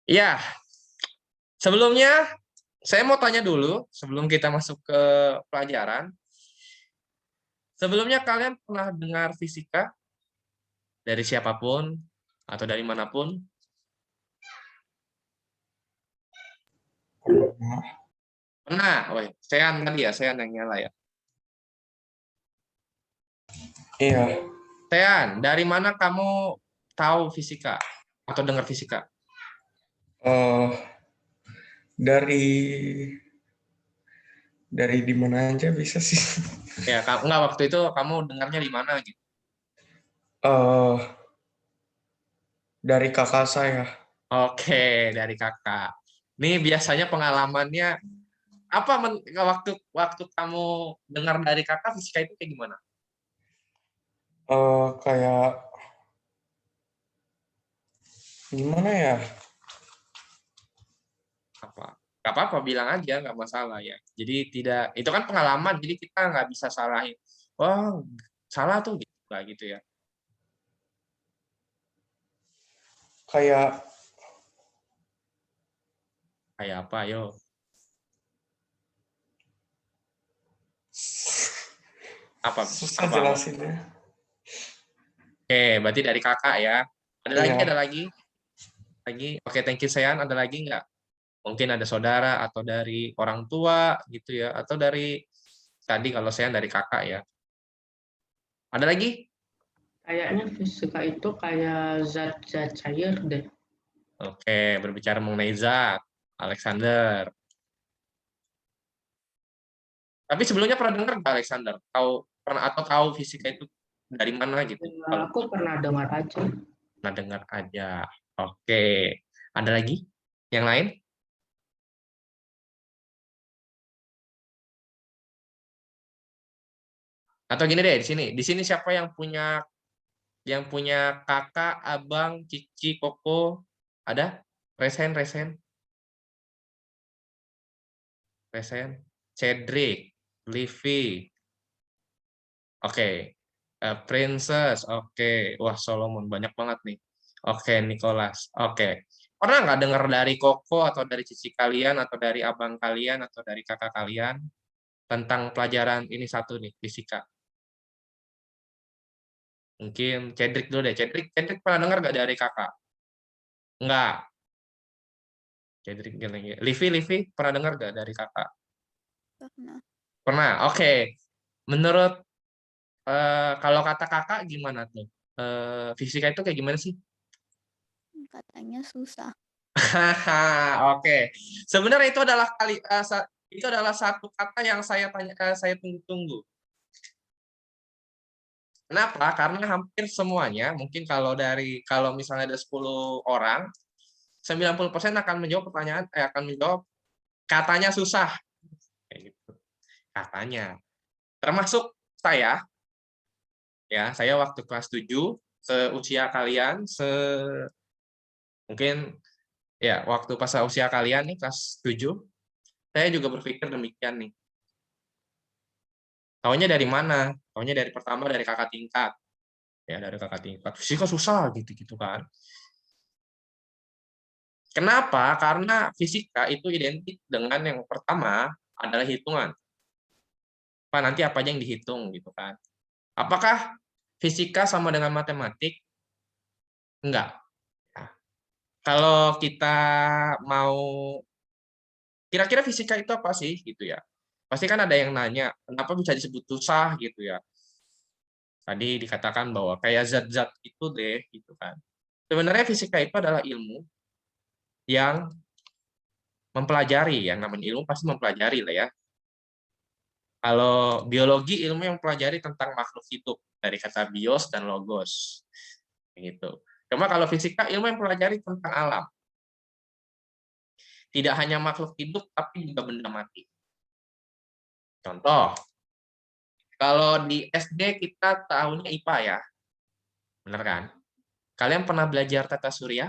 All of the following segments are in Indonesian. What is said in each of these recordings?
Ya, sebelumnya saya mau tanya dulu sebelum kita masuk ke pelajaran. Sebelumnya kalian pernah dengar fisika dari siapapun atau dari manapun? Pernah. Oh, saya tadi ya, saya yang nyala ya. Iya. Tean, dari mana kamu tahu fisika atau dengar fisika? eh dari di mana aja bisa sih. Ya, enggak waktu itu kamu dengarnya di mana gitu? eh dari kakak saya. Oke, dari kakak. Ini biasanya pengalamannya apa waktu waktu kamu dengar dari kakak fisika itu kayak gimana? Kayak gimana ya? Apa? Gak apa-apa, bilang aja, nggak masalah ya. Jadi tidak, itu kan pengalaman, jadi kita nggak bisa salahin. Wah, salah tuh gitu, nggak gitu ya. Kayak Kayak apa, yo? Apa? susah Apa? jelasinnya. Oke, berarti dari kakak ya. Ada lagi, Iya. ada lagi, lagi. Oke, thank you Sean. Ada lagi nggak? Mungkin ada saudara atau dari orang tua gitu ya, atau dari tadi kalau Sean dari kakak ya. Ada lagi? Kayaknya fisika itu kayak zat-zat cair deh. Oke, berbicara mengenai zat, Alexander. Tapi sebelumnya pernah dengar nggak Alexander? Pernah atau tahu fisika itu dari mana gitu? Ya, aku pernah dengar aja. Pernah dengar aja. Oke. Ada lagi? Yang lain? Atau gini deh, di sini. Di sini siapa yang punya kakak, abang, cici, koko? Ada? Resen, Resen, Resen, Cedric, Livi. Oke. Princess. Oke. Wah, Solomon banyak banget nih. Oke, Nicholas. Oke. Pernah nggak dengar dari koko atau dari cici kalian atau dari abang kalian atau dari kakak kalian tentang pelajaran ini satu nih, fisika? Mungkin Cedric dulu deh. Cedric pernah dengar nggak dari kakak? Enggak. Cedric gini. Livi pernah dengar nggak dari kakak? Pernah. Pernah. Oke. Menurut kalau kata kakak gimana tuh? Fisika itu kayak gimana sih? Katanya susah. Oke. Sebenarnya itu adalah satu kata yang saya tunggu-tunggu. Kenapa? Karena hampir semuanya, mungkin kalau misalnya ada 10 orang, 90% akan menjawab katanya susah. Kayak gitu. Katanya. Termasuk saya, ya, saya waktu kelas 7 seusia kalian, mungkin ya waktu pas usia kalian nih kelas 7, saya juga berpikir demikian nih. Taunya dari mana? Taunya dari pertama dari kakak tingkat. Ya, dari kakak tingkat. Fisika susah gitu-gitu kan. Kenapa? Karena fisika itu identik dengan yang pertama adalah hitungan. Nanti apa aja yang dihitung gitu kan. Apakah fisika sama dengan matematik? Enggak. Nah, kalau kita mau kira-kira fisika itu apa sih gitu ya. Pasti kan ada yang nanya, kenapa bisa disebut susah gitu ya. Tadi dikatakan bahwa kayak zat-zat itu deh gitu kan. Sebenarnya fisika itu adalah ilmu yang mempelajari, yang namanya ilmu pasti mempelajari lah ya. Kalau biologi ilmu yang mempelajari tentang makhluk hidup dari kata bios dan logos. Gitu. Cuma kalau fisika ilmu yang mempelajari tentang alam. Tidak hanya makhluk hidup tapi juga benda mati. Contoh, kalau di SD kita tahunya IPA ya. Benar kan? Kalian pernah belajar tata surya?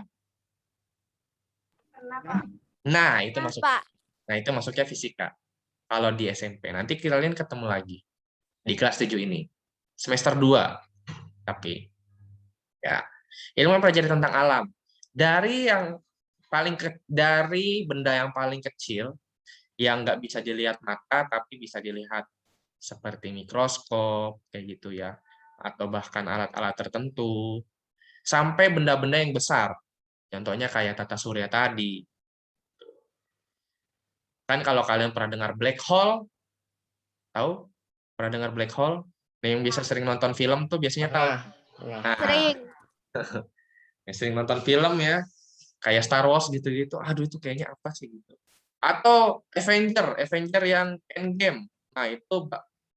Kenapa? Nah, Kenapa? itu masuknya fisika. Kalau di SMP, nanti kalian ketemu lagi di kelas 7 ini. Semester 2. Tapi ya, Ilmu mempelajari tentang alam. Dari benda yang paling kecil yang nggak bisa dilihat mata tapi bisa dilihat seperti mikroskop kayak gitu ya, atau bahkan alat-alat tertentu, sampai benda-benda yang besar. Contohnya kayak tata surya tadi. Kan kalau kalian pernah dengar black hole, tahu? Pernah dengar black hole? Nah, yang biasa sering nonton film tuh biasanya tahu. Ya. Nah, Sering. yang sering nonton film ya, kayak Star Wars gitu-gitu. Aduh, itu kayaknya apa sih gitu. Atau Avenger yang Endgame. Nah, itu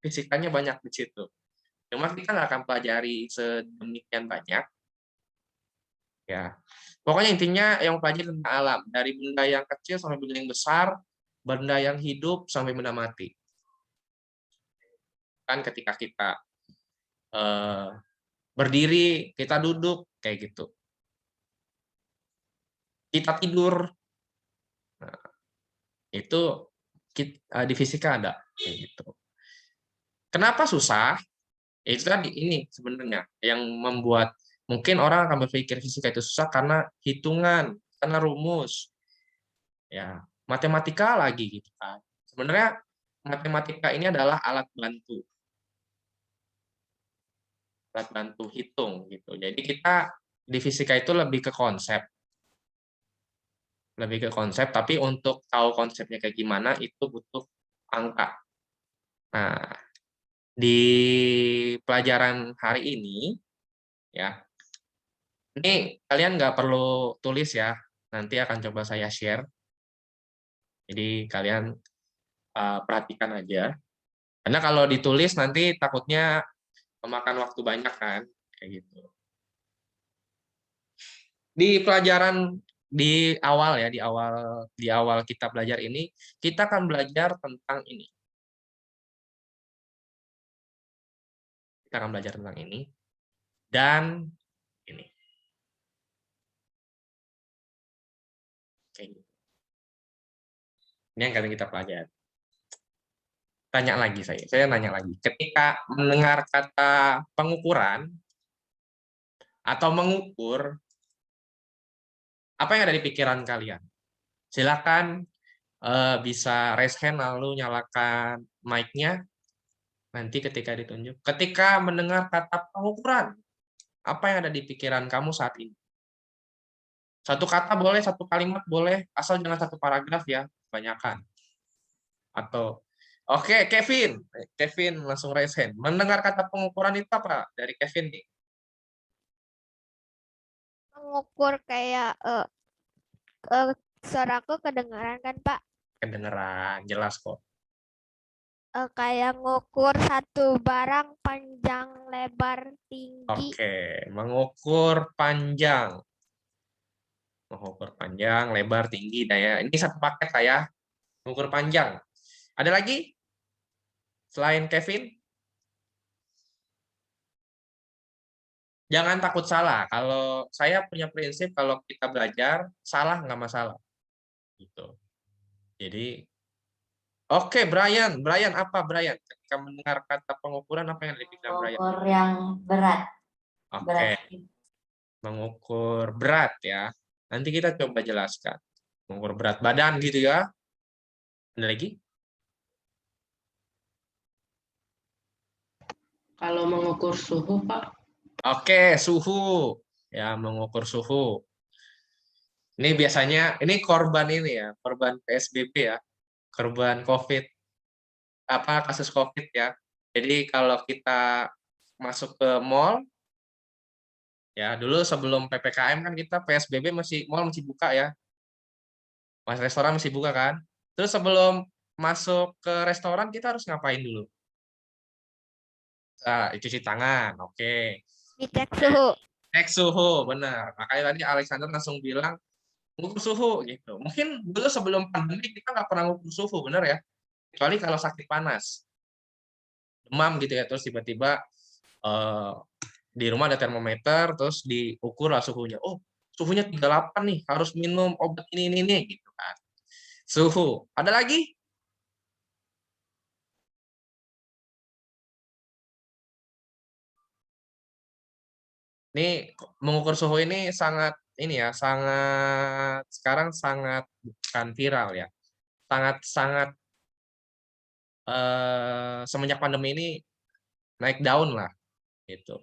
fisikanya banyak di situ. Cuma kita nggak akan pelajari sedemikian banyak. Ya, pokoknya intinya yang pelajari tentang alam, dari benda yang kecil sampai benda yang besar, benda yang hidup sampai benda mati. Kan ketika kita berdiri, kita duduk kayak gitu. Kita tidur, nah, itu di fisika ada kayak gitu. Kenapa susah? Itu tadi ini sebenarnya yang membuat mungkin orang akan berpikir fisika itu susah karena hitungan, karena rumus. Ya, matematika lagi gitu kan. Sebenarnya matematika ini adalah alat bantu hitung gitu. Jadi kita di fisika itu lebih ke konsep, tapi untuk tahu konsepnya kayak gimana itu butuh angka. Nah, di pelajaran hari ini ya, ini kalian nggak perlu tulis ya, nanti akan coba saya share. Jadi kalian perhatikan aja. Karena kalau ditulis nanti takutnya memakan waktu banyak kan, kayak gitu. Di pelajaran di awal kita belajar ini, kita akan belajar tentang ini. Kita akan belajar tentang ini dan ini. Kayak gitu. Ini yang kalian kita pelajari. Tanya lagi saya nanya lagi. Ketika mendengar kata pengukuran atau mengukur, apa yang ada di pikiran kalian? Silakan bisa raise hand lalu nyalakan mic-nya nanti ketika ditunjuk. Ketika mendengar kata pengukuran, apa yang ada di pikiran kamu saat ini? Satu kata boleh, satu kalimat boleh, asal jangan satu paragraf ya, kebanyakan. Atau oke, Kevin langsung raise hand. Mendengar kata pengukuran itu apa dari Kevin nih? Mengukur kayak suaraku kedengaran kan Pak? Kedengeran, jelas kok. Kayak ngukur satu barang panjang, lebar, tinggi. Oke, mengukur panjang. Mengukur panjang, lebar, tinggi. Nah ya, ini satu paket saya. Mengukur panjang. Ada lagi? Selain Kevin? Jangan takut salah. Kalau saya punya prinsip kalau kita belajar, salah nggak masalah. Gitu. Jadi, oke, Brian apa Brian? Ketika mendengar kata pengukuran apa yang ada di pikiran Brian? Mengukur yang berat. Oke, mengukur berat ya. Nanti kita coba jelaskan. Mengukur berat badan gitu ya. Ada lagi? Kalau mengukur suhu, Pak, Oke, suhu. Ya, mengukur suhu. Ini biasanya, ini korban ini ya, korban PSBB ya, korban COVID, kasus COVID ya. Jadi kalau kita masuk ke mall, ya dulu sebelum PPKM kan kita PSBB mall masih buka ya, restoran masih buka kan. Terus sebelum masuk ke restoran kita harus ngapain dulu? Nah, cuci tangan, oke. Dicek suhu. Cek suhu, benar. Makanya tadi Alexander langsung bilang ngukur suhu gitu. Mungkin dulu sebelum pandemi kita nggak pernah ngukur suhu, benar ya? Kecuali kalau sakit panas, demam gitu ya, terus tiba-tiba di rumah ada termometer, terus diukur lah suhunya. Oh, suhunya 38 nih, harus minum obat ini gitu kan. Suhu. Ada lagi? Ini mengukur suhu ini sangat ini ya, sangat sekarang sangat bukan viral ya. Sangat semenjak pandemi ini naik daun lah gitu.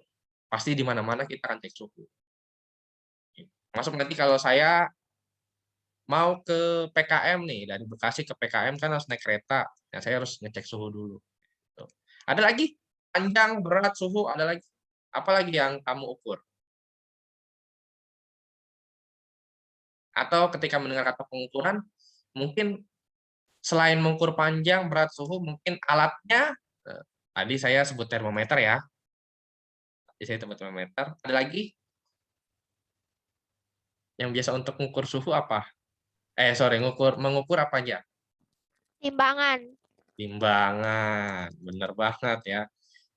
Pasti di mana-mana kita akan cek suhu. Masuk nanti kalau saya mau ke PKM nih, dari Bekasi ke PKM kan harus naik kereta. Nah, saya harus ngecek suhu dulu. Gitu. Ada lagi panjang, berat, suhu, ada lagi. Apalagi yang kamu ukur? Atau ketika mendengar kata pengukuran, mungkin selain mengukur panjang, berat, suhu, mungkin alatnya, tadi saya sebut termometer ya. Tadi saya sebut termometer. Ada lagi? Yang biasa untuk mengukur suhu apa? Mengukur apa aja? Timbangan. Timbangan, bener banget ya.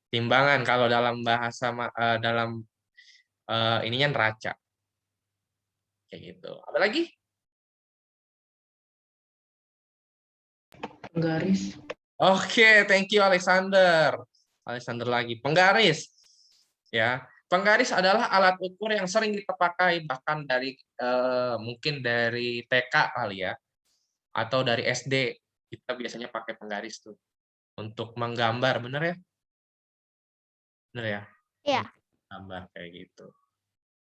Timbangan kalau dalam bahasa dalam ininya neraca. Kayak gitu. Ada lagi? Penggaris. Oke, thank you Alexander. Alexander lagi. Penggaris. Ya, penggaris adalah alat ukur yang sering kita pakai bahkan dari mungkin dari TK kali ya. Atau dari SD. Kita biasanya pakai penggaris tuh untuk menggambar, bener ya? Bener ya? Iya. Gambar kayak gitu.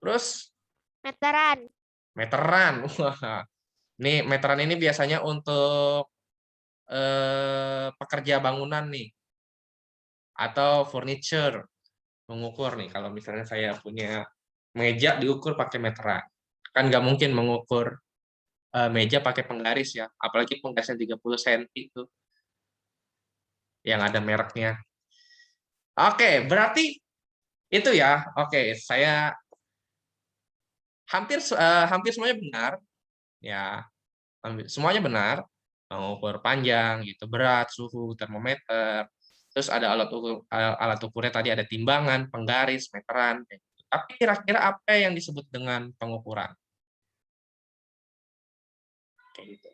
Terus Meteran. meteran. Wah. Nih, meteran ini biasanya untuk pekerja bangunan nih. Atau furniture. Mengukur nih. Kalau misalnya saya punya meja diukur pakai meteran. Kan nggak mungkin mengukur meja pakai penggaris ya. Apalagi penggarisnya 30 cm itu. Yang ada mereknya. Oke, berarti itu ya. Oke, saya hampir semuanya benar. Ya, semuanya benar. Mengukur panjang gitu, berat, suhu, termometer. Terus ada alat ukurnya tadi ada timbangan, penggaris, meteran. Kayak gitu. Tapi kira-kira apa yang disebut dengan pengukuran? Kayak gitu.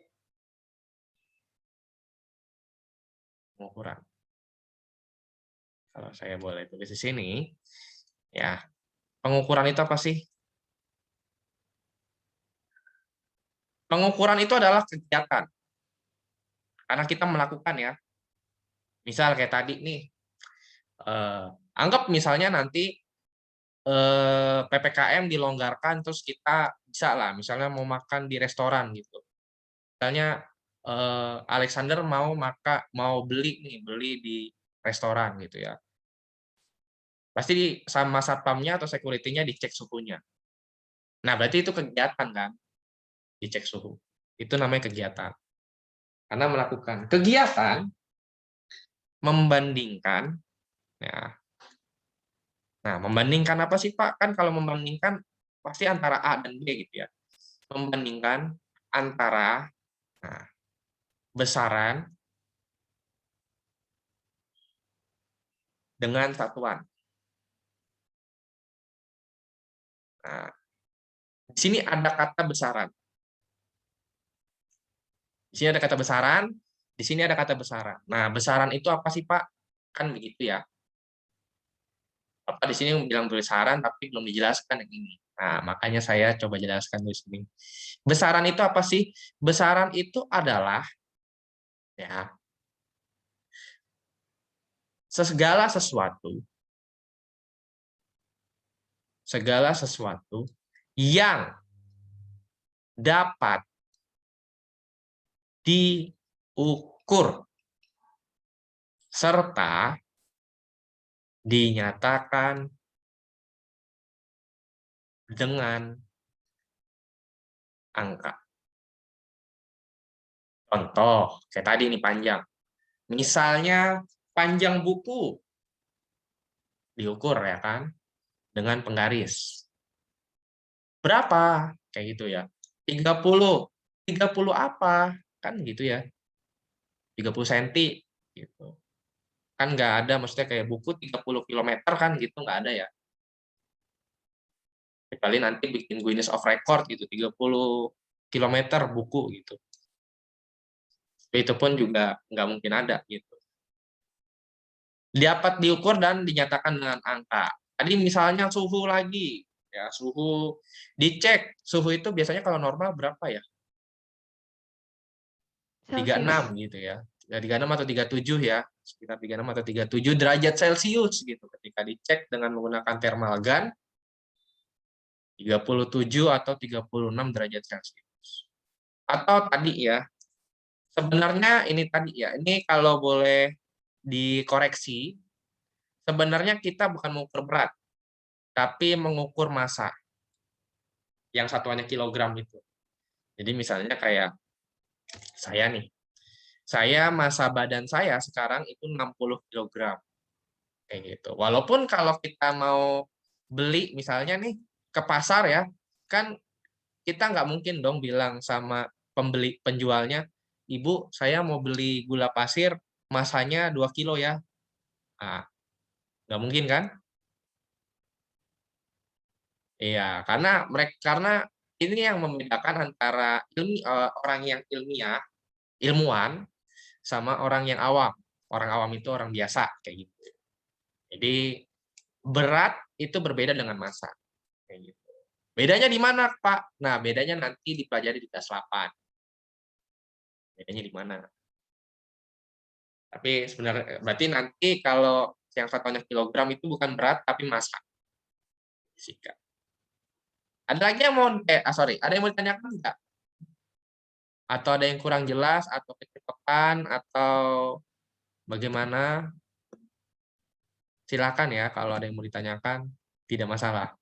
Pengukuran. Kalau saya boleh tulis di sini, ya pengukuran itu apa sih? Pengukuran itu adalah kegiatan. Karena kita melakukan ya. Misal kayak tadi nih, anggap misalnya nanti PPKM dilonggarkan, terus kita bisa lah, misalnya mau makan di restoran gitu. Misalnya Alexander mau beli di restoran gitu ya. Pasti sama satpamnya atau security-nya dicek suhunya. Nah, berarti itu kegiatan kan? Dicek suhu. Itu namanya kegiatan. Karena melakukan kegiatan membandingkan ya. Nah, membandingkan apa sih, Pak? Kan kalau membandingkan pasti antara A dan B gitu ya. Membandingkan antara besaran dengan satuan. Nah, di sini ada kata besaran. Di sini ada kata besaran, di sini ada kata besaran. Nah, besaran itu apa sih, Pak? Kan begitu ya. Bapak di sini bilang besaran tapi belum dijelaskan yang ini. Nah, makanya saya coba jelaskan di sini. Besaran itu apa sih? Besaran itu adalah ya segala sesuatu yang dapat diukur serta dinyatakan dengan angka. Contoh, kayak tadi ini panjang. Misalnya panjang buku diukur ya kan dengan penggaris. Berapa? Kayak gitu ya. 30. 30 apa? Kan gitu ya. 30 cm gitu. Kan nggak ada maksudnya kayak buku 30 km kan gitu nggak ada ya. Kecuali nanti bikin Guinness of Record gitu 30 km buku gitu. Itu pun juga nggak mungkin ada gitu. Dapat diukur dan dinyatakan dengan angka. Tadi misalnya suhu lagi, ya. Suhu dicek, suhu itu biasanya kalau normal berapa ya? 36 gitu ya. Ya 36 atau 37 ya. Sekitar 36 atau 37 derajat Celcius gitu ketika dicek dengan menggunakan thermal gun 37 atau 36 derajat Celcius. Atau tadi ya, sebenarnya ini tadi ya, ini kalau boleh dikoreksi, sebenarnya kita bukan mengukur berat, tapi mengukur massa yang satuannya kilogram itu. Jadi misalnya kayak saya nih, saya massa badan saya sekarang itu 60 kilogram kayak gitu. Walaupun kalau kita mau beli misalnya nih ke pasar ya, kan kita nggak mungkin dong bilang sama penjualnya, Ibu, saya mau beli gula pasir, masanya 2 kilo ya. Nah, nggak mungkin kan? Iya, karena ini yang membedakan antara orang yang ilmuwan, sama orang yang awam. Orang awam itu orang biasa kayak gitu. Jadi berat itu berbeda dengan massa kayak gitu. Bedanya di mana, Pak? Nah, bedanya nanti dipelajari di kelas 8. Bedanya di mana? Tapi sebenarnya berarti nanti kalau yang satuannya kilogram itu bukan berat tapi massa. Fisika. Ada lagi yang mau ada yang mau ditanyakan enggak? Atau ada yang kurang jelas atau kecepatan atau bagaimana? Silakan ya kalau ada yang mau ditanyakan, tidak masalah.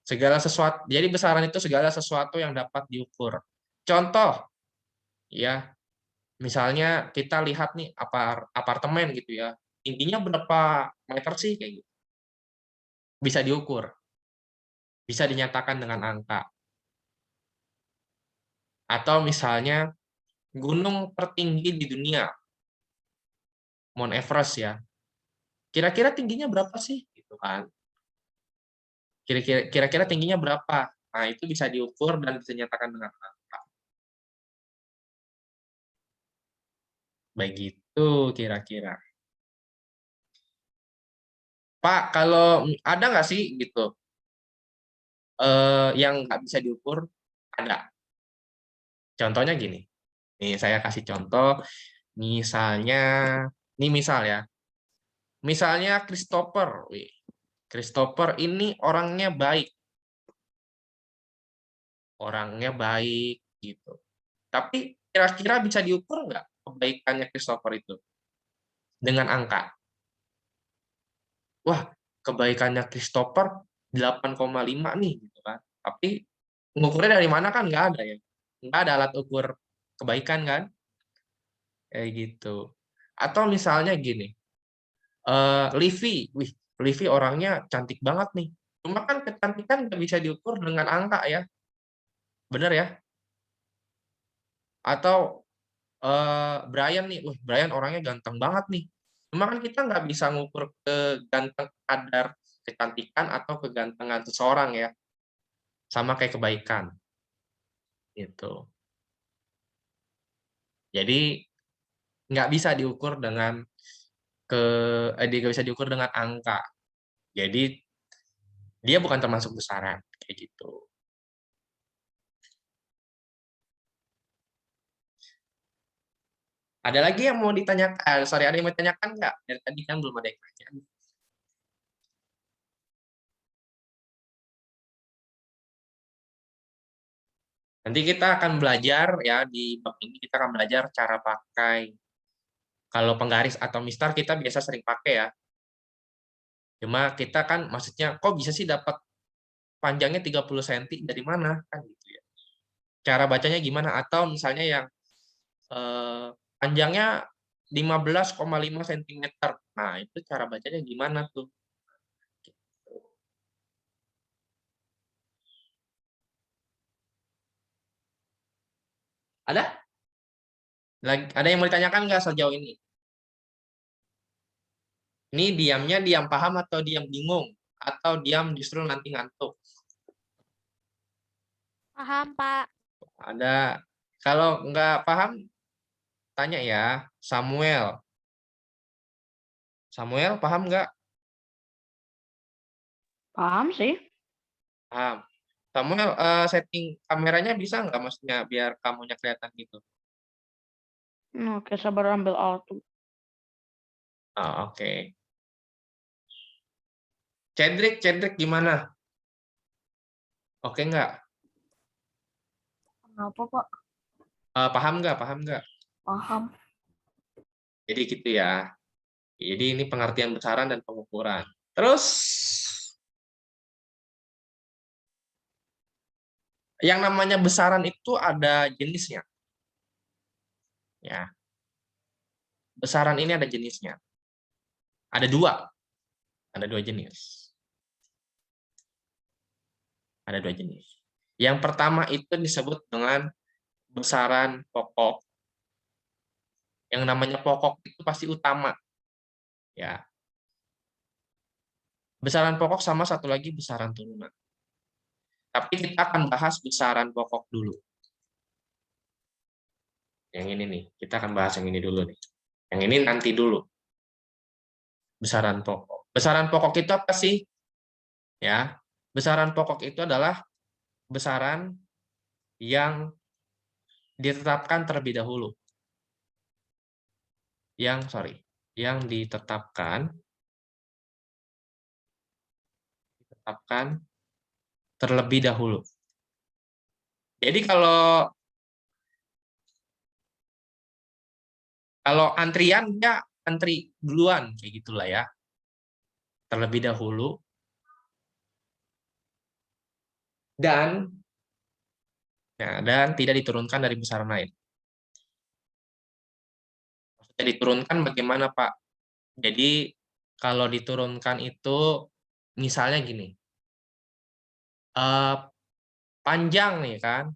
Segala sesuatu, jadi besaran itu segala sesuatu yang dapat diukur. Contoh, ya, misalnya kita lihat nih apartemen gitu ya, tingginya berapa meter sih kayak gitu. Bisa diukur, bisa dinyatakan dengan angka. Atau misalnya gunung tertinggi di dunia, Mount Everest ya, kira-kira tingginya berapa sih? Gitu kan? Kira-kira tingginya berapa? Nah, itu bisa diukur dan bisa dinyatakan dengan angka. Begitu kira-kira. Pak, kalau ada nggak sih gitu yang nggak bisa diukur? Ada. Contohnya gini. Nih saya kasih contoh. Misalnya, ini misal ya. Misalnya Christopher. Christopher ini orangnya baik. Orangnya baik gitu. Tapi kira-kira bisa diukur nggak kebaikannya Christopher itu? Dengan angka. Wah, kebaikannya Christopher 8,5 nih gitu kan. Tapi mengukurnya dari mana kan nggak ada ya. Nggak ada alat ukur kebaikan kan. Kayak gitu. Atau misalnya gini, Livi, Livi orangnya cantik banget nih. Cuma kan kecantikan nggak bisa diukur dengan angka ya. Bener ya? Atau Brian nih, Brian orangnya ganteng banget nih. Cuma kan kita nggak bisa ngukur kadar kecantikan atau kegantengan seseorang ya. Sama kayak kebaikan. Gitu. Jadi nggak bisa diukur dengan nggak bisa diukur dengan angka. Jadi dia bukan termasuk besaran kayak gitu. Ada lagi yang mau ditanyakan? Sorry, ada yang mau ditanyakan nggak? Dari tadi kan belum ada yang tanya. Nanti kita akan belajar ya di bab ini kita akan belajar cara pakai. Kalau penggaris atau mistar kita biasa sering pakai ya. Cuma kita kan maksudnya kok bisa sih dapat panjangnya 30 cm dari mana kan gitu ya. Cara bacanya gimana atau misalnya yang panjangnya 15,5 cm. Nah, itu cara bacanya gimana tuh? Ada? Ada yang mau ditanyakan nggak sejauh ini? Ini diamnya diam paham atau diam bingung? Atau diam justru nanti ngantuk? Paham, Pak. Ada. Kalau nggak paham, tanya ya. Samuel. Samuel, paham nggak? Paham sih. Paham. Samuel, setting kameranya bisa nggak maksudnya biar kamunya kelihatan gitu? Oke, sabar ambil altu. Oh, oke. Cedric gimana? Oke nggak? Kenapa, Pak? Paham nggak? Paham nggak? Paham. Jadi gitu ya. Jadi ini pengertian besaran dan pengukuran. Terus yang namanya besaran itu ada jenisnya. Ya. Besaran ini ada jenisnya. Ada dua. Ada dua jenis. Ada dua jenis. Yang pertama itu disebut dengan besaran pokok. Yang namanya pokok itu pasti utama. Ya. Besaran pokok sama satu lagi besaran turunan. Tapi kita akan bahas besaran pokok dulu. Yang ini nih, kita akan bahas yang ini dulu nih. Yang ini nanti dulu. Besaran pokok. Besaran pokok itu apa sih? Ya, besaran pokok itu adalah besaran yang ditetapkan terlebih dahulu. Yang ditetapkan terlebih dahulu. Jadi kalau antrian ya antri duluan kayak gitulah ya. Terlebih dahulu dan tidak diturunkan dari besaran lain. Maksudnya diturunkan bagaimana, Pak? Jadi kalau diturunkan itu misalnya gini. Panjang nih kan.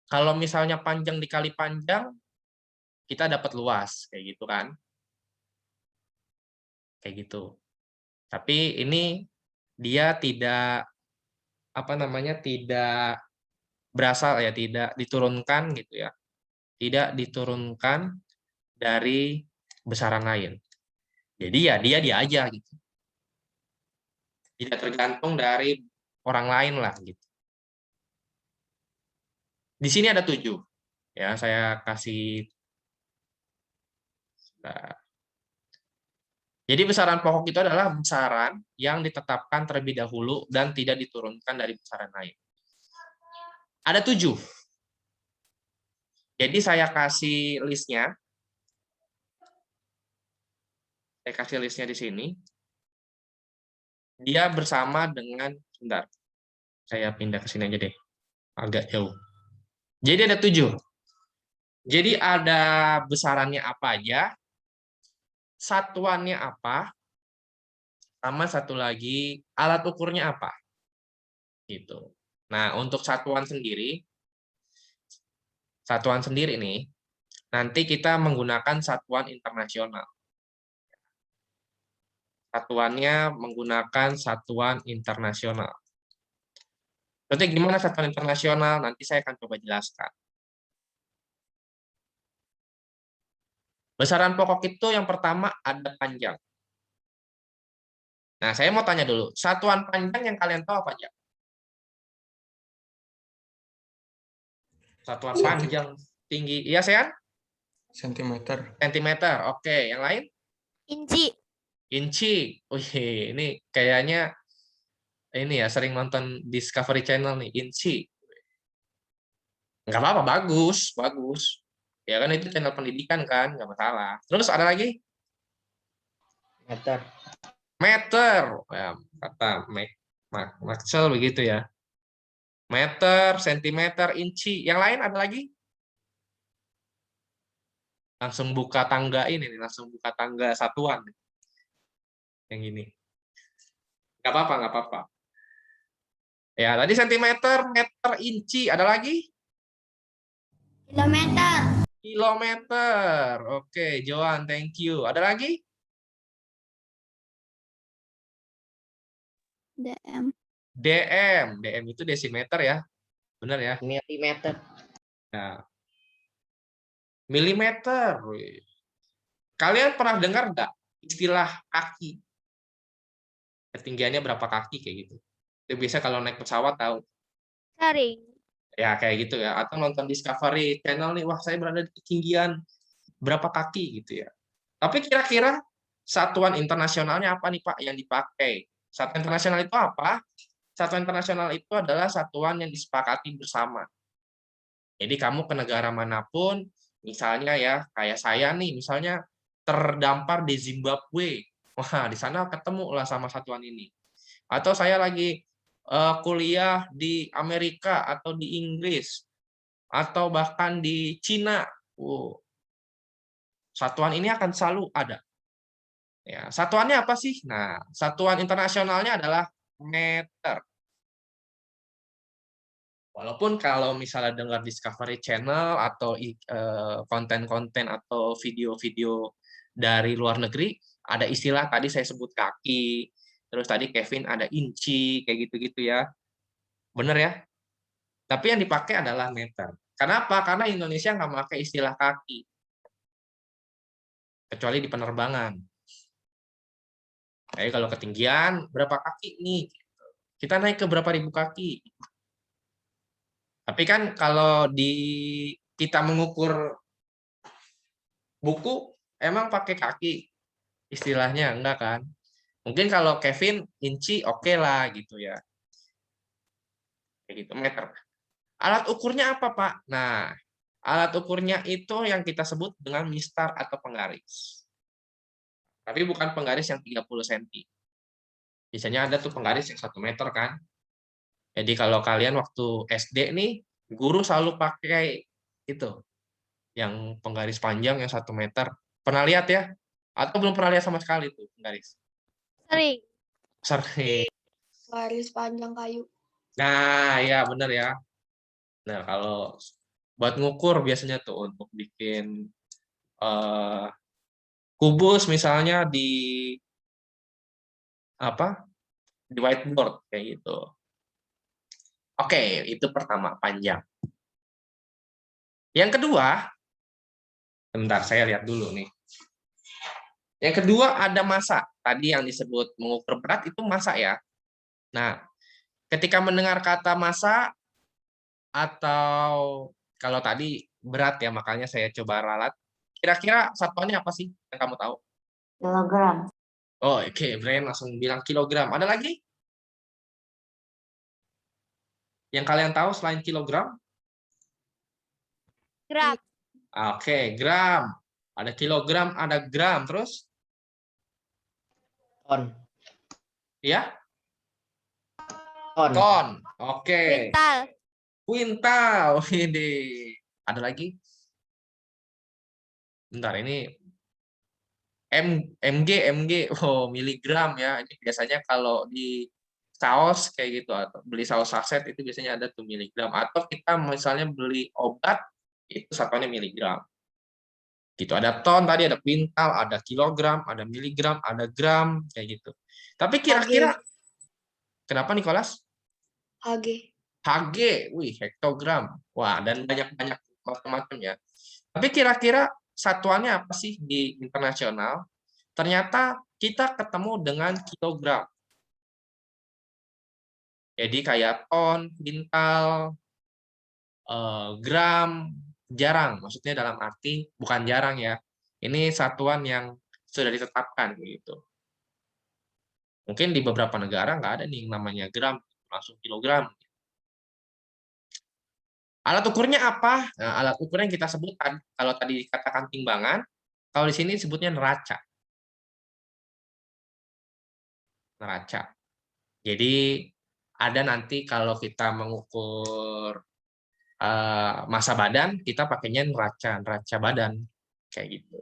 Kalau misalnya panjang dikali panjang, kita dapat luas kayak gitu kan. Kayak gitu. Tapi ini dia tidak tidak berasal ya, tidak diturunkan gitu ya. Tidak diturunkan dari besaran lain. Jadi ya dia aja gitu. Tidak tergantung dari orang lain lah gitu. Di sini ada 7. Ya, saya kasih. Jadi besaran pokok itu adalah besaran yang ditetapkan terlebih dahulu dan tidak diturunkan dari besaran lain. Ada 7. Jadi saya kasih listnya. Saya kasih listnya di sini. Dia bersama dengan, sebentar. Saya pindah ke sini aja deh. Agak jauh. Jadi ada 7. Jadi ada besarannya apa aja, satuannya apa, sama satu lagi alat ukurnya apa. Gitu. Nah, untuk satuan sendiri nih, nanti kita menggunakan satuan internasional. Satuannya menggunakan satuan internasional. Berarti gimana satuan internasional? Nanti saya akan coba jelaskan. Besaran pokok itu yang pertama ada panjang. Nah, saya mau tanya dulu, satuan panjang yang kalian tahu apa aja? Satuan panjang, tinggi, iya Sean? Sentimeter. Sentimeter, oke. Yang lain? Inci. Inci. Wih, ini kayaknya ini ya sering nonton Discovery Channel nih, inci. Nggak apa-apa, bagus, bagus. Ya kan itu channel pendidikan kan, nggak masalah. Terus ada lagi? Meter. Meter. Ya, kata Maxwell begitu ya. Meter, sentimeter, inci. Yang lain ada lagi? Langsung buka tangga ini nih, langsung buka tangga satuan. Yang ini. Nggak apa-apa, nggak apa-apa. Ya, tadi sentimeter, meter, inci. Ada lagi? Kilometer. Kilometer. Oke, Johan, thank you. Ada lagi? DM. DM itu desimeter ya. Benar ya? Milimeter. Nah, milimeter. Kalian pernah dengar nggak istilah kaki? Ketinggiannya berapa kaki kayak gitu? Itu biasa kalau naik pesawat tahu. Sering. Ya kayak gitu ya. Atau nonton Discovery Channel nih, wah saya berada di ketinggian berapa kaki gitu ya. Tapi kira-kira satuan internasionalnya apa nih Pak yang dipakai? Satuan internasional itu apa? Satuan internasional itu adalah satuan yang disepakati bersama. Jadi kamu ke negara manapun, misalnya ya kayak saya nih, misalnya terdampar di Zimbabwe, wah di sana ketemu lah sama satuan ini. Atau saya lagi kuliah di Amerika atau di Inggris atau bahkan di Cina, satuan ini akan selalu ada. Ya, satuannya apa sih? Nah, satuan internasionalnya adalah meter. Walaupun kalau misalnya dengar Discovery Channel atau konten-konten atau video-video dari luar negeri, ada istilah tadi saya sebut kaki, terus tadi Kevin ada inci, kayak gitu-gitu ya. Bener ya? Tapi yang dipakai adalah meter. Kenapa? Karena Indonesia nggak pakai istilah kaki. Kecuali di penerbangan. Jadi kalau ketinggian, berapa kaki nih? Kita naik ke berapa ribu kaki? Tapi kan kalau kita mengukur buku, emang pakai kaki istilahnya, enggak kan? Mungkin kalau Kevin inci oke lah gitu ya. Kayak gitu, meter. Alat ukurnya apa, Pak? Nah, alat ukurnya itu yang kita sebut dengan mistar atau penggaris. Tapi bukan penggaris yang 30 cm. Biasanya ada tuh penggaris yang 1 meter kan. Jadi kalau kalian waktu SD nih, guru selalu pakai itu, yang penggaris panjang yang 1 meter. Pernah lihat ya? Atau belum pernah lihat sama sekali tuh penggaris? Sering. Sering. Garis panjang kayu. Nah, ya bener ya. Nah, kalau buat ngukur biasanya tuh untuk bikin kubus misalnya di apa? Di whiteboard kayak gitu. Oke, itu pertama, panjang. Yang kedua, bentar saya lihat dulu nih. Yang kedua ada massa. Tadi yang disebut mengukur berat itu massa ya. Nah, ketika mendengar kata massa atau kalau tadi berat ya, makanya saya coba ralat. Kira-kira satuannya apa sih yang kamu tahu? Kilogram. Oh, oke, Brian langsung bilang kilogram. Ada lagi? Yang kalian tahu selain kilogram? Gram. Oke, gram. Ada kilogram, ada gram. Terus? Ton. Ya? Ton. Ton. Oke. Kuintal. Kuintal. Ini. Ada lagi? Bentar, ini mg. Oh, miligram ya. Ini biasanya kalau di saus kayak gitu, atau beli saus saset itu biasanya ada tuh miligram. Atau kita misalnya beli obat, itu satuannya miligram. Gitu, ada ton tadi, ada kuintal, ada kilogram, ada miligram, ada gram, kayak gitu. Tapi kira-kira, kenapa Nicholas? HG. HG, wih, hektogram. Wah, dan banyak-banyak macam-macam ya. Tapi kira-kira satuannya apa sih di internasional? Ternyata kita ketemu dengan kilogram. Jadi kayak ton, kuintal, gram, jarang. Maksudnya dalam arti bukan jarang ya. Ini satuan yang sudah ditetapkan begitu. Mungkin di beberapa negara nggak ada nih yang namanya gram, langsung kilogram. Alat ukurnya apa? Nah, alat ukurnya yang kita sebut, kalau tadi dikatakan timbangan, kalau di sini disebutnya neraca. Neraca. Jadi ada nanti kalau kita mengukur massa badan, kita pakainya neraca badan kayak gitu.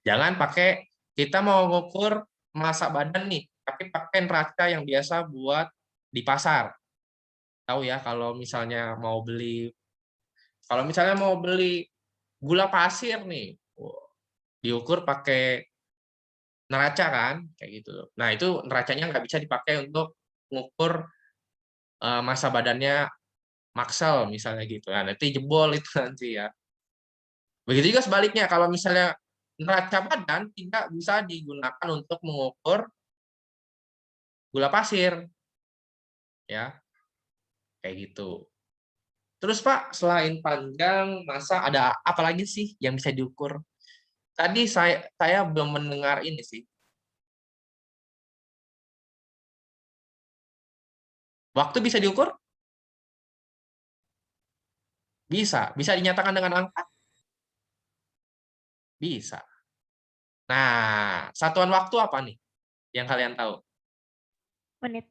Jangan pakai, kita mau mengukur massa badan nih, tapi pakai neraca yang biasa buat di pasar. Tahu ya, kalau misalnya mau beli gula pasir nih, diukur pakai neraca kan, kayak gitu. Nah, itu neracanya nggak bisa dipakai untuk mengukur massa badannya Maxell misalnya gitu. Nah, nanti jebol itu nanti ya. Begitu juga sebaliknya, kalau misalnya neraca badan tidak bisa digunakan untuk mengukur gula pasir. ya. Kayak gitu. Terus Pak, selain panjang, masa ada apa lagi sih yang bisa diukur? Tadi saya belum mendengar ini sih. Waktu bisa diukur? Bisa. Bisa dinyatakan dengan angka? Bisa. Nah, satuan waktu apa nih yang kalian tahu? Menit.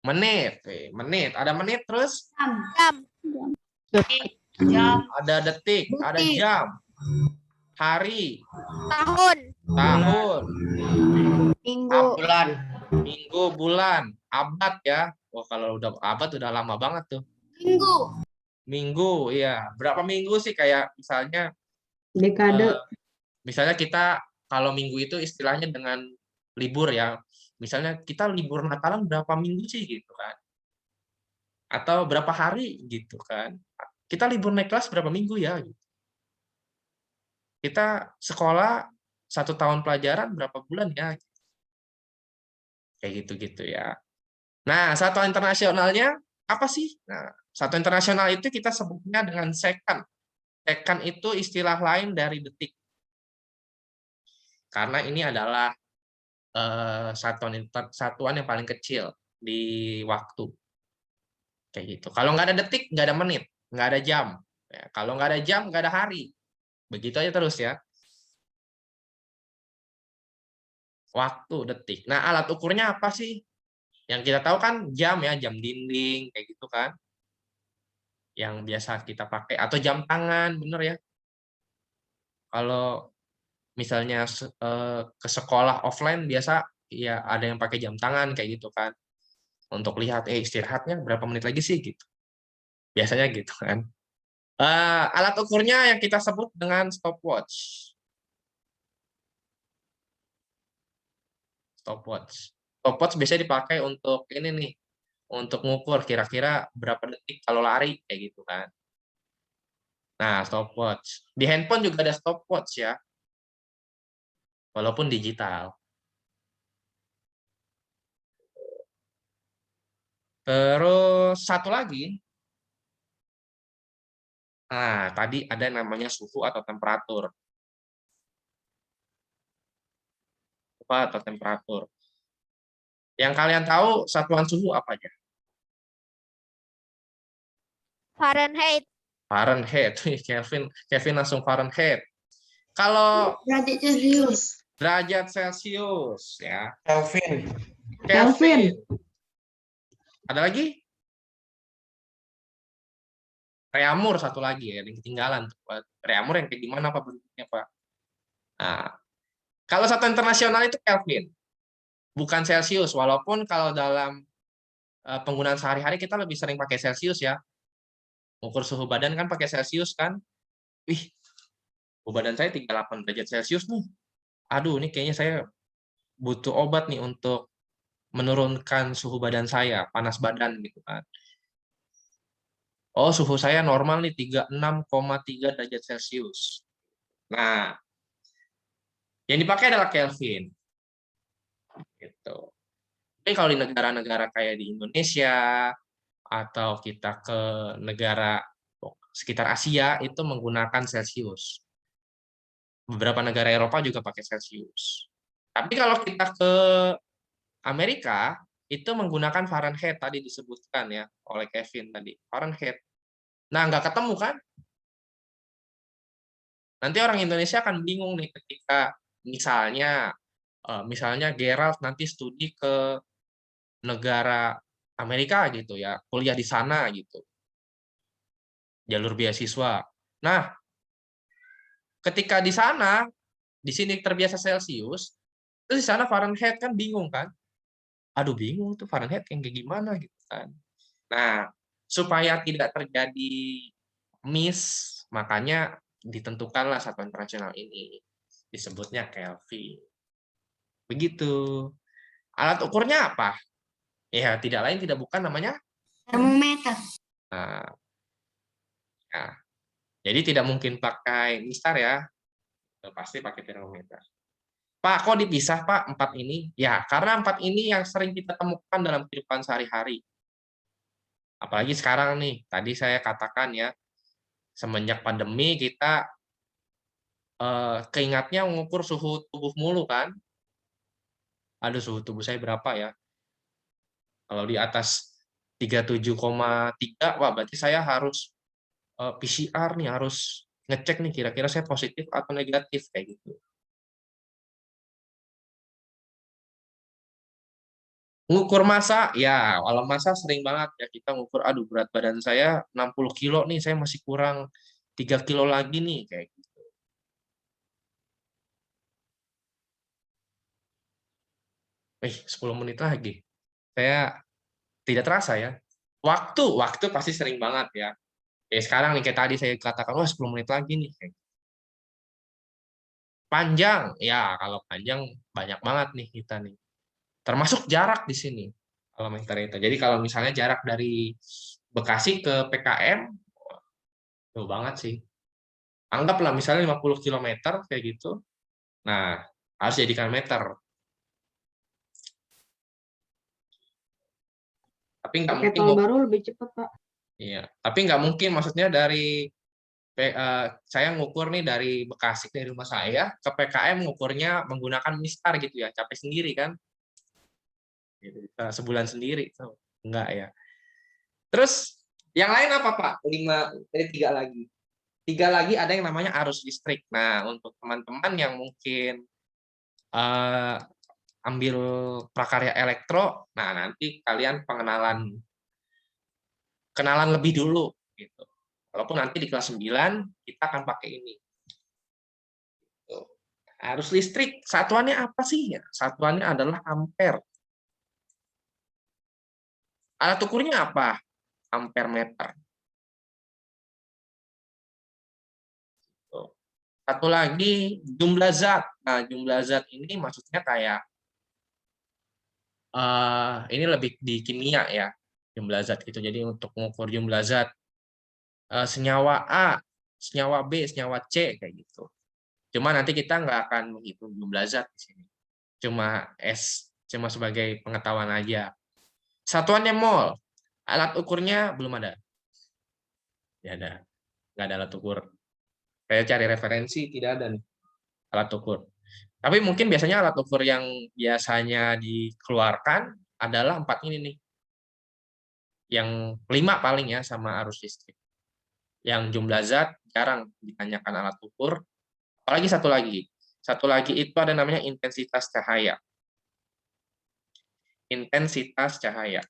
Menit. Menit. Ada menit terus? Jam. Jam. Ada detik, ada jam, hari, Tahun. tahun, Minggu. Bulan. minggu, bulan, abad ya. Wah, kalau udah abad udah lama banget tuh. Minggu. Minggu, iya. Berapa minggu sih kayak misalnya Dekade. misalnya kita kalau minggu itu istilahnya dengan libur ya. Misalnya kita libur Natalan berapa minggu sih gitu kan. Atau berapa hari gitu kan. Kita libur naik kelas berapa minggu ya gitu. Kita sekolah 1 tahun pelajaran berapa bulan ya? Kayak gitu-gitu ya. Nah, satuan internasionalnya apa sih? Nah, satuan internasional itu kita sebutnya dengan second. Second itu istilah lain dari detik. Karena ini adalah satuan yang paling kecil di waktu. Kayak gitu. Kalau nggak ada detik, nggak ada menit, nggak ada jam. Ya, kalau nggak ada jam, nggak ada hari. Begitu aja terus ya. Waktu, detik. Nah, alat ukurnya apa sih? Yang kita tahu kan jam ya, jam dinding, kayak gitu kan. Yang biasa kita pakai. Atau jam tangan, bener ya. Kalau misalnya ke sekolah offline, biasa ya ada yang pakai jam tangan, kayak gitu kan. Untuk lihat, istirahatnya berapa menit lagi sih, gitu. Biasanya gitu kan. Alat ukurnya yang kita sebut dengan stopwatch. Stopwatch biasanya dipakai untuk ini nih, untuk ngukur kira-kira berapa detik kalau lari kayak gitu kan. Nah, stopwatch. Di handphone juga ada stopwatch ya. Walaupun digital. Terus satu lagi. Nah, tadi ada yang namanya suhu atau temperatur. Atau temperatur. Yang kalian tahu satuan suhu apa aja? Fahrenheit. Fahrenheit. Kevin langsung Fahrenheit. Kalau Derajat Celcius. derajat Celcius ya. Kelvin. Kelvin. Ada lagi? Reaumur satu lagi ya, yang ketinggalan. Reaumur yang kayak gimana Pak bentuknya Pak? Nah, kalau satu internasional itu Kelvin, bukan Celcius. Walaupun kalau dalam penggunaan sehari-hari kita lebih sering pakai Celcius ya. Ukur suhu badan kan pakai Celcius kan. Wih, suhu badan saya 38 derajat Celcius nih. Aduh, ini kayaknya saya butuh obat nih untuk menurunkan suhu badan saya, panas badan gitu kan. Oh, suhu saya normal nih 36,3 derajat Celcius. Nah, yang dipakai adalah Kelvin. Gitu. Tapi kalau di negara-negara kayak di Indonesia atau kita ke negara sekitar Asia itu menggunakan Celcius. Beberapa negara Eropa juga pakai Celcius. Tapi kalau kita ke Amerika itu menggunakan Fahrenheit tadi disebutkan ya oleh Kevin tadi. Fahrenheit. Nah, nggak ketemu kan? Nanti orang Indonesia akan bingung nih ketika misalnya Gerald nanti studi ke negara Amerika gitu ya, kuliah di sana gitu. Jalur beasiswa. Nah, ketika di sana, di sini terbiasa Celcius, terus di sana Fahrenheit kan bingung kan? Aduh bingung tuh Fahrenheit yang kayak gimana gitu kan. Nah, supaya tidak terjadi miss, makanya ditentukanlah satuan internasional ini. Disebutnya Kelvin. Begitu. Alat ukurnya apa? Ya, tidak lain tidak bukan namanya Termometer. nah, ya. Jadi tidak mungkin pakai mistar ya. Pasti pakai termometer. Pak, kok dipisah Pak 4 ini? Ya, karena 4 ini yang sering kita temukan dalam kehidupan sehari-hari. Apalagi sekarang nih, tadi saya katakan ya, semenjak pandemi kita keingatnya mengukur suhu tubuh mulu kan. Aduh, suhu tubuh saya berapa ya? Kalau di atas 37,3, wah berarti saya harus PCR nih, harus ngecek nih kira-kira saya positif atau negatif kayak gitu. Ngukur massa, ya kalau massa sering banget ya kita ngukur, aduh berat badan saya 60 kilo nih, saya masih kurang 3 kilo lagi nih kayak gitu. 10 menit lagi. Saya tidak terasa ya. Waktu pasti sering banget ya. Sekarang nih kayak tadi saya katakan, wah 10 menit lagi nih. Panjang, ya kalau panjang banyak banget nih kita nih. Termasuk jarak di sini kalau meter itu. Jadi kalau misalnya jarak dari Bekasi ke PKM, jauh banget sih. Anggaplah misalnya 50 km kayak gitu. Nah, harus jadikan meter. Tapi nggak Pakai mungkin. tol baru lebih cepat, Pak. Iya, tapi nggak mungkin maksudnya dari saya ngukur nih dari Bekasi, dari rumah saya ke PKM ngukurnya menggunakan mistar gitu ya, capek sendiri kan. Sebulan sendiri, enggak ya. Terus yang lain apa Pak? 3 lagi. 3 lagi ada yang namanya arus listrik. Nah, untuk teman-teman yang mungkin ambil prakarya elektro, nah nanti kalian kenalan lebih dulu gitu. Walaupun nanti di kelas 9 kita akan pakai ini. Arus listrik satuannya apa sih? Satuannya adalah ampere. Alat ukurnya apa? Ampere meter. Satu lagi jumlah zat. Nah, jumlah zat ini maksudnya kayak ini lebih di kimia ya, jumlah zat itu. Jadi untuk mengukur jumlah zat senyawa A, senyawa B, senyawa C kayak gitu. Cuma nanti kita nggak akan menghitung jumlah zat di sini. Cuma sebagai pengetahuan aja. Satuannya mol. Alat ukurnya belum ada. Ya ada. Nggak ada alat ukur. Saya cari referensi, tidak ada nih alat ukur. Tapi mungkin biasanya alat ukur yang biasanya dikeluarkan adalah 4 ini nih. Yang 5 paling ya sama arus listrik. Yang jumlah zat jarang ditanyakan alat ukur. Apalagi satu lagi. Satu lagi itu ada namanya intensitas cahaya. Intensitas cahaya.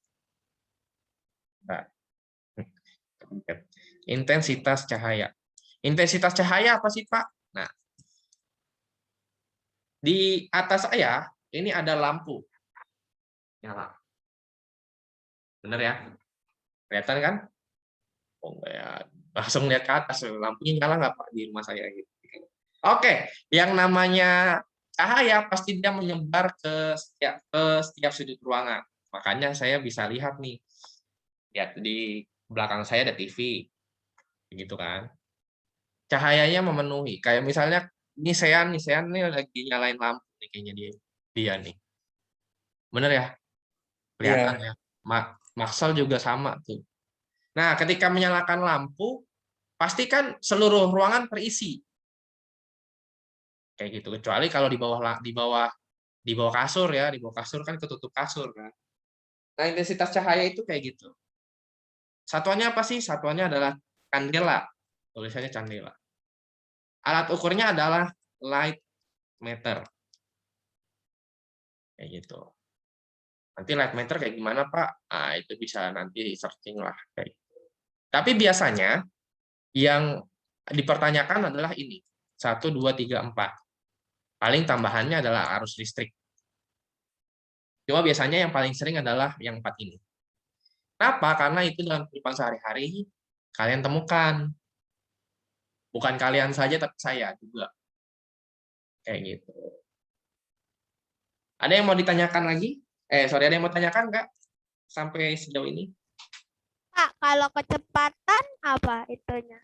Nah. Intensitas cahaya. Intensitas cahaya apa sih, Pak? Nah, di atas saya ini ada lampu. Nyala. Bener ya? Kelihatan kan? Oh, enggak ya. Langsung lihat ke atas, lampunya nyala nggak Pak di rumah saya gitu. Oke, yang namanya cahaya pasti dia menyebar ke setiap sudut ruangan. Makanya saya bisa lihat nih. Lihat di belakang saya ada TV. Gitu kan. Cahayanya memenuhi. Kayak misalnya ini Sean nih lagi nyalain lampu nih kayaknya dia nih. Bener ya? Kelihatan ya. Maxwell juga sama tuh. Nah, ketika menyalakan lampu, pastikan seluruh ruangan terisi. Kayak gitu. Kecuali kalau di bawah kasur ya, di bawah kasur kan ketutup kasur kan. Nah, intensitas cahaya itu kayak gitu. Satuannya apa sih? Satuannya adalah kandela. Tulisannya candela. Alat ukurnya adalah light meter. Kayak gitu. Nanti light meter kayak gimana, Pak? Nah, itu bisa nanti searching lah. Kayak gitu. Tapi biasanya yang dipertanyakan adalah ini. 1, 2, 3, 4. Paling tambahannya adalah arus listrik. Cuma biasanya yang paling sering adalah yang 4 ini. Kenapa? Karena itu dalam kehidupan sehari-hari kalian temukan. Bukan kalian saja, tapi saya juga. Kayak gitu. Ada yang mau ditanyakan lagi? Ada yang mau tanyakan nggak? Sampai sejauh ini? Pak, kalau kecepatan apa itunya?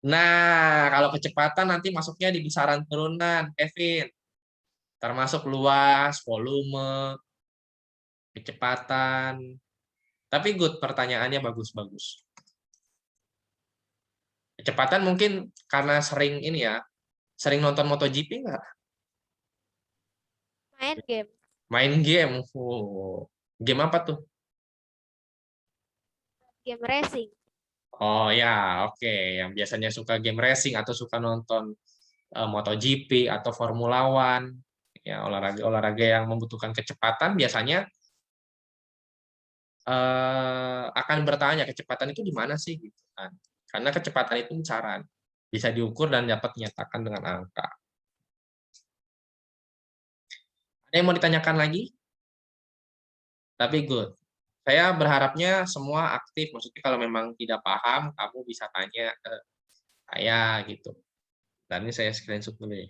Nah, kalau kecepatan nanti masuknya di besaran turunan, Kevin. Termasuk luas, volume, kecepatan. Tapi good, pertanyaannya bagus-bagus. Kecepatan mungkin karena sering ini ya, sering nonton MotoGP nggak? Main game. Main game. Oh. Game apa tuh? Game racing. Oh ya, oke. Yang biasanya suka game racing atau suka nonton MotoGP atau Formula One, ya olahraga yang membutuhkan kecepatan biasanya akan bertanya kecepatan itu di mana sih gitu kan. Karena kecepatan itu besaran, bisa diukur dan dapat dinyatakan dengan angka. Ada yang mau ditanyakan lagi? Tapi good. Saya berharapnya semua aktif, maksudnya kalau memang tidak paham, kamu bisa tanya ke saya gitu. Dan ini saya screenshot dulu ya.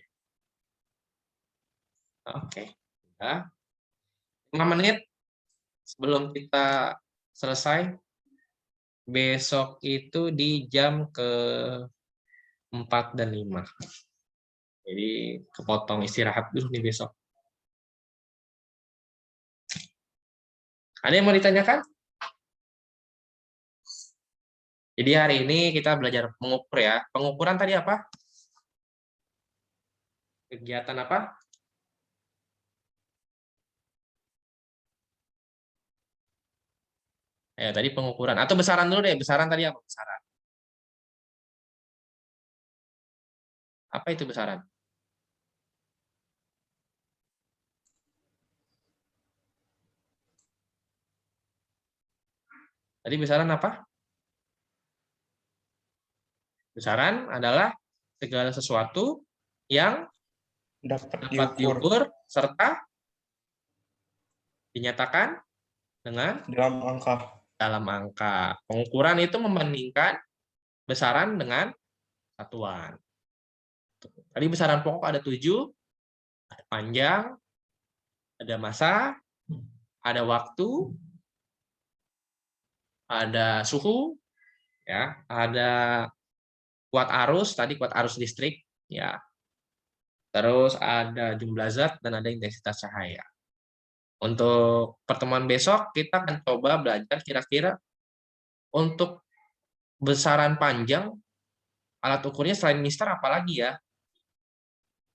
Oke. Udah. 5 menit sebelum kita selesai. Besok itu di jam ke-4 dan 5. Jadi kepotong istirahat dulu nih besok. Ada yang mau ditanyakan? Jadi hari ini kita belajar mengukur ya. Pengukuran tadi apa? Kegiatan apa? Ya, tadi pengukuran. Atau besaran dulu deh. Besaran tadi apa? Besaran. Apa itu besaran? Tadi besaran apa? Besaran adalah segala sesuatu yang Dapat dapat diukur diukur serta dinyatakan dengan dalam angka. dalam angka. Pengukuran itu membandingkan besaran dengan satuan. Tadi besaran pokok ada 7, ada panjang, ada massa, ada waktu, ada suhu, ya, ada kuat arus, tadi kuat arus listrik, ya. Terus ada jumlah zat dan ada intensitas cahaya. Untuk pertemuan besok kita akan coba belajar kira-kira untuk besaran panjang alat ukurnya selain Mister apalagi ya,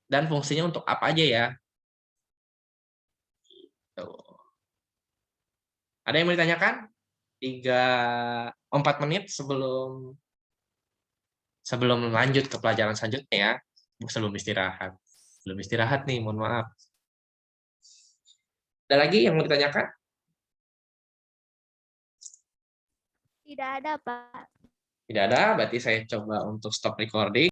dan fungsinya untuk apa aja ya. Tuh. Ada yang mau ditanyakan? 4 menit sebelum lanjut ke pelajaran selanjutnya ya, sebelum istirahat. Belum istirahat nih, mohon maaf. Ada lagi yang mau ditanyakan? Tidak ada, Pak. Tidak ada, berarti saya coba untuk stop recording.